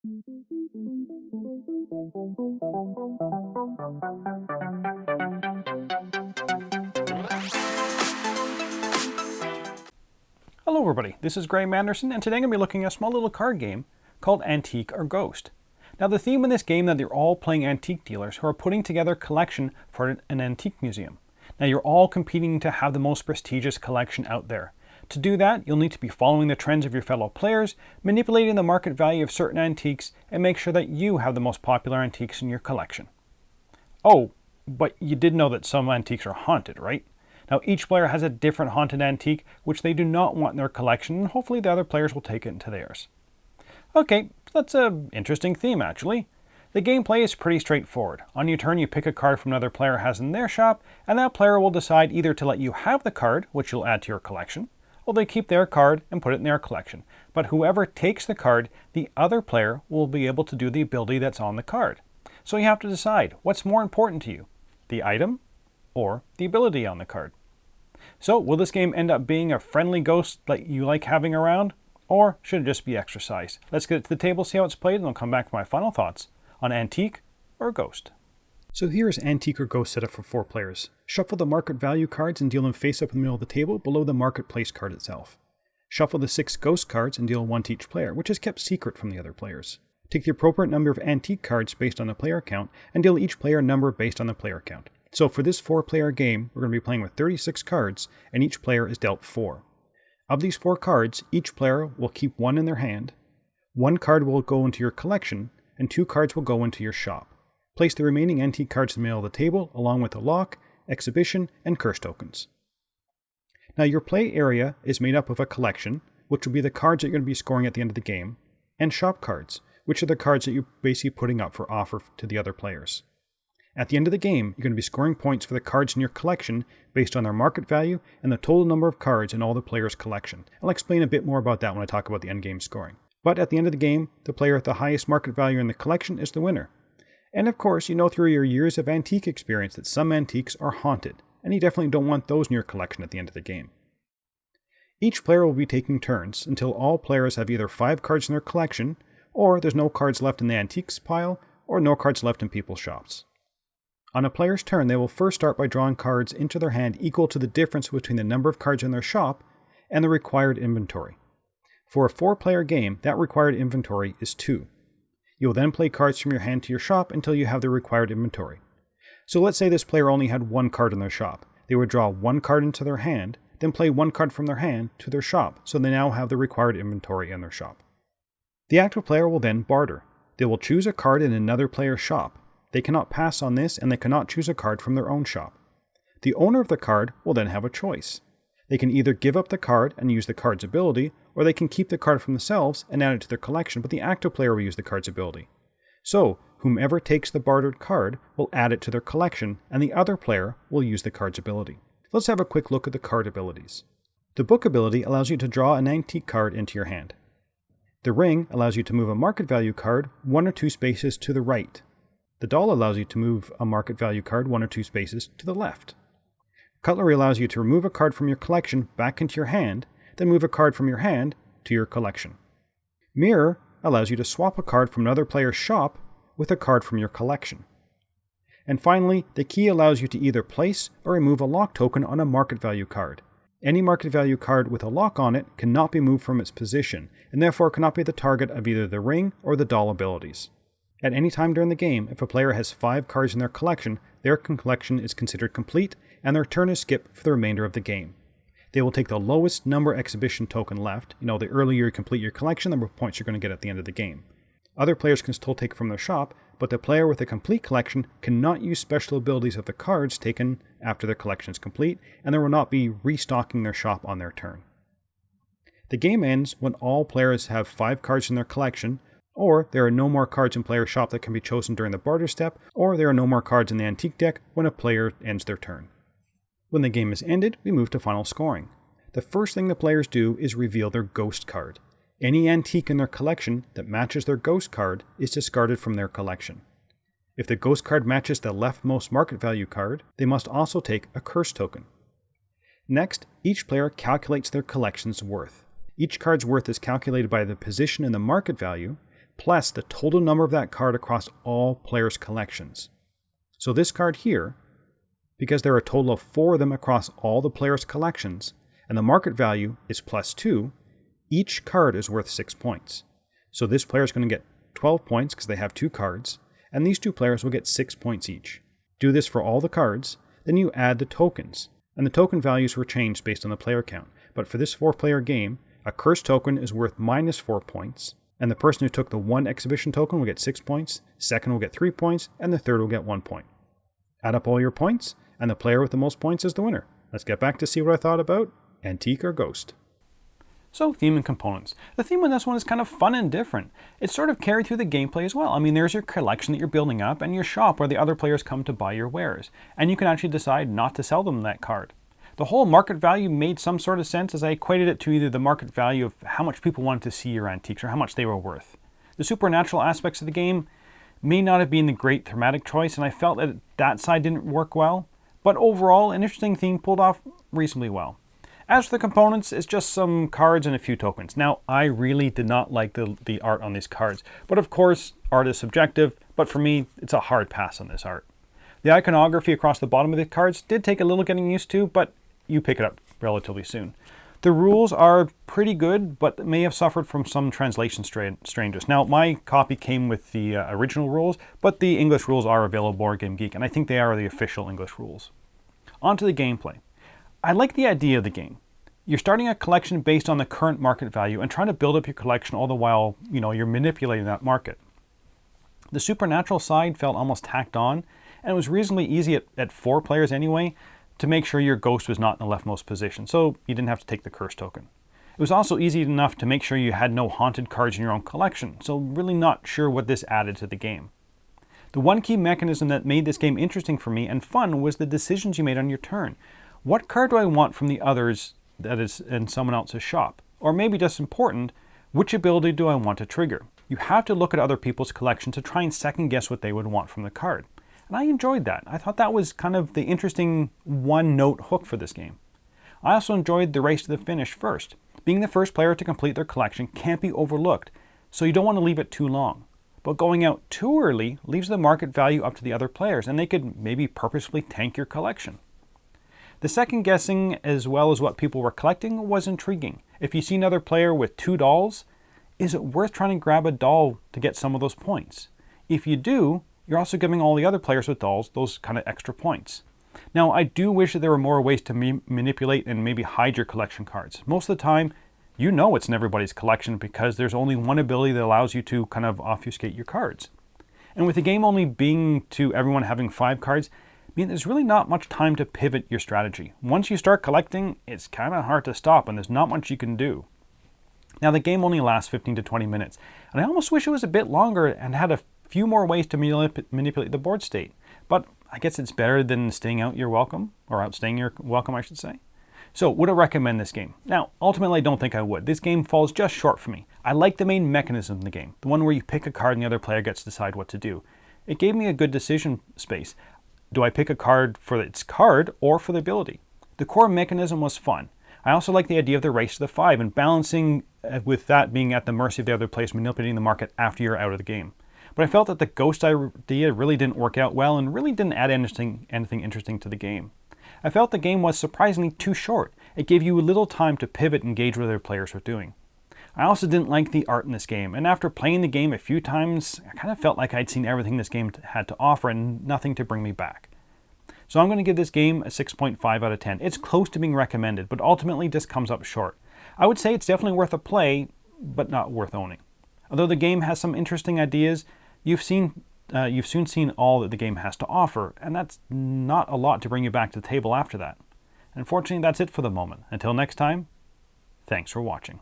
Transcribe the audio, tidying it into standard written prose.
Hello everybody, this is Graeme Anderson, and today I'm going to be looking at a small little card game called Antique or Ghost. Now the theme in this game is that you're all playing antique dealers who are putting together a collection for an antique museum. Now you're all competing to have the most prestigious collection out there. To do that, you'll need to be following the trends of your fellow players, manipulating the market value of certain antiques, and make sure that you have the most popular antiques in your collection. Oh, but you did know that some antiques are haunted, right? Now each player has a different haunted antique which they do not want in their collection, and hopefully the other players will take it into theirs. Okay, that's an interesting theme actually. The gameplay is pretty straightforward. On your turn you pick a card from another player has in their shop, and that player will decide either to let you have the card, which you'll add to your collection, or they keep their card and put it in their collection. But whoever takes the card, the other player will be able to do the ability that's on the card. So you have to decide what's more important to you, the item or the ability on the card. So will this game end up being a friendly ghost that you like having around, or should it just be exercise? Let's get it to the table, see how it's played, and I'll come back with my final thoughts on Antique or Ghost. So here is Antique or Ghost set up for 4 players. Shuffle the market value cards and deal them face up in the middle of the table below the marketplace card itself. Shuffle the 6 Ghost cards and deal 1 to each player, which is kept secret from the other players. Take the appropriate number of Antique cards based on the player count and deal each player a number based on the player count. So for this 4-player game, we're going to be playing with 36 cards, and each player is dealt 4. Of these 4 cards, each player will keep 1 in their hand, 1 card will go into your collection, and 2 cards will go into your shop. Place the remaining antique cards in the middle of the table, along with a lock, exhibition, and curse tokens. Now your play area is made up of a collection, which will be the cards that you're going to be scoring at the end of the game, and shop cards, which are the cards that you're basically putting up for offer to the other players. At the end of the game, you're going to be scoring points for the cards in your collection based on their market value and the total number of cards in all the players' collection. I'll explain a bit more about that when I talk about the endgame scoring. But at the end of the game, the player with the highest market value in the collection is the winner. And of course, you know through your years of antique experience that some antiques are haunted, and you definitely don't want those in your collection at the end of the game. Each player will be taking turns until all players have either 5 cards in their collection, or there's no cards left in the antiques pile, or no cards left in people's shops. On a player's turn, they will first start by drawing cards into their hand equal to the difference between the number of cards in their shop and the required inventory. For a 4-player game, that required inventory is 2. You will then play cards from your hand to your shop until you have the required inventory. So let's say this player only had 1 card in their shop. They would draw 1 card into their hand, then play 1 card from their hand to their shop, so they now have the required inventory in their shop. The active player will then barter. They will choose a card in another player's shop. They cannot pass on this, and they cannot choose a card from their own shop. The owner of the card will then have a choice. They can either give up the card and use the card's ability, or they can keep the card for themselves and add it to their collection, but the active player will use the card's ability. So, whomever takes the bartered card will add it to their collection, and the other player will use the card's ability. Let's have a quick look at the card abilities. The book ability allows you to draw an antique card into your hand. The ring allows you to move a market value card 1 or 2 spaces to the right. The doll allows you to move a market value card 1 or 2 spaces to the left. Cutlery allows you to remove a card from your collection back into your hand, then move a card from your hand to your collection. Mirror allows you to swap a card from another player's shop with a card from your collection. And finally, the key allows you to either place or remove a lock token on a market value card. Any market value card with a lock on it cannot be moved from its position, and therefore cannot be the target of either the ring or the doll abilities. At any time during the game, if a player has 5 cards in their collection, their collection is considered complete, and their turn is skipped for the remainder of the game. They will take the lowest number exhibition token left. The earlier you complete your collection, the more points you're going to get at the end of the game. Other players can still take from their shop, but the player with a complete collection cannot use special abilities of the cards taken after their collection is complete, and they will not be restocking their shop on their turn. The game ends when all players have 5 cards in their collection, or there are no more cards in player's shop that can be chosen during the barter step, or there are no more cards in the antique deck when a player ends their turn. When the game is ended, we move to final scoring. The first thing the players do is reveal their ghost card. Any antique in their collection that matches their ghost card is discarded from their collection. If the ghost card matches the leftmost market value card, they must also take a curse token. Next, each player calculates their collection's worth. Each card's worth is calculated by the position in the market value, plus the total number of that card across all players' collections. So this card here, because there are a total of 4 of them across all the players' collections, and the market value is +2, each card is worth 6 points. So this player is going to get 12 points because they have 2 cards, and these 2 players will get 6 points each. Do this for all the cards, then you add the tokens, and the token values were changed based on the player count. But for this 4-player game, a curse token is worth -4 points, and the person who took the 1 exhibition token will get 6 points, second will get 3 points, and the third will get 1 point. Add up all your points, and the player with the most points is the winner. Let's get back to see what I thought about Antique or Ghost. So, theme and components. The theme on this one is kind of fun and different. It's sort of carried through the gameplay as well. I mean, there's your collection that you're building up and your shop where the other players come to buy your wares. And you can actually decide not to sell them that card. The whole market value made some sort of sense as I equated it to either the market value of how much people wanted to see your antiques or how much they were worth. The supernatural aspects of the game may not have been the great thematic choice, and I felt that that side didn't work well. But overall, an interesting theme pulled off reasonably well. As for the components, it's just some cards and a few tokens. Now, I really did not like the art on these cards, but of course, art is subjective, but for me, it's a hard pass on this art. The iconography across the bottom of the cards did take a little getting used to, but you pick it up relatively soon. The rules are pretty good, but may have suffered from some translation strangeness. Now, my copy came with the original rules, but the English rules are available at Board Game Geek, and I think they are the official English rules. On to the gameplay. I like the idea of the game. You're starting a collection based on the current market value and trying to build up your collection all the while, you're manipulating that market. The supernatural side felt almost tacked on, and it was reasonably easy at 4 players anyway to make sure your ghost was not in the leftmost position, so you didn't have to take the curse token. It was also easy enough to make sure you had no haunted cards in your own collection, so really not sure what this added to the game. The one key mechanism that made this game interesting for me and fun was the decisions you made on your turn. What card do I want from the others that is in someone else's shop? Or maybe just important, which ability do I want to trigger? You have to look at other people's collection to try and second guess what they would want from the card. And I enjoyed that. I thought that was kind of the interesting one-note hook for this game. I also enjoyed the race to the finish first. Being the first player to complete their collection can't be overlooked, so you don't want to leave it too long. But going out too early leaves the market value up to the other players, and they could maybe purposefully tank your collection. The second guessing, as well as what people were collecting, was intriguing. If you see another player with 2 dolls, is it worth trying to grab a doll to get some of those points? If you do, you're also giving all the other players with dolls those kind of extra points. Now, I do wish that there were more ways to manipulate and maybe hide your collection cards. Most of the time, it's in everybody's collection because there's only one ability that allows you to kind of obfuscate your cards. And with the game only being to everyone having 5 cards, there's really not much time to pivot your strategy. Once you start collecting, it's kind of hard to stop and there's not much you can do. Now, the game only lasts 15 to 20 minutes, and I almost wish it was a bit longer and had a few more ways to manipulate the board state. But I guess it's better than staying out your welcome, or outstaying your welcome, I should say. So, would I recommend this game? Now, ultimately, I don't think I would. This game falls just short for me. I like the main mechanism in the game, the one where you pick a card and the other player gets to decide what to do. It gave me a good decision space. Do I pick a card for its card or for the ability? The core mechanism was fun. I also like the idea of the race to the 5 and balancing with that being at the mercy of the other players manipulating the market after you're out of the game. But I felt that the ghost idea really didn't work out well and really didn't add anything interesting to the game. I felt the game was surprisingly too short. It gave you little time to pivot and gauge what other players were doing. I also didn't like the art in this game, and after playing the game a few times, I kind of felt like I'd seen everything this game had to offer and nothing to bring me back. So I'm going to give this game a 6.5 out of 10. It's close to being recommended, but ultimately just comes up short. I would say it's definitely worth a play, but not worth owning. Although the game has some interesting ideas, you've soon seen all that the game has to offer, and that's not a lot to bring you back to the table after that. Unfortunately, that's it for the moment. Until next time, thanks for watching.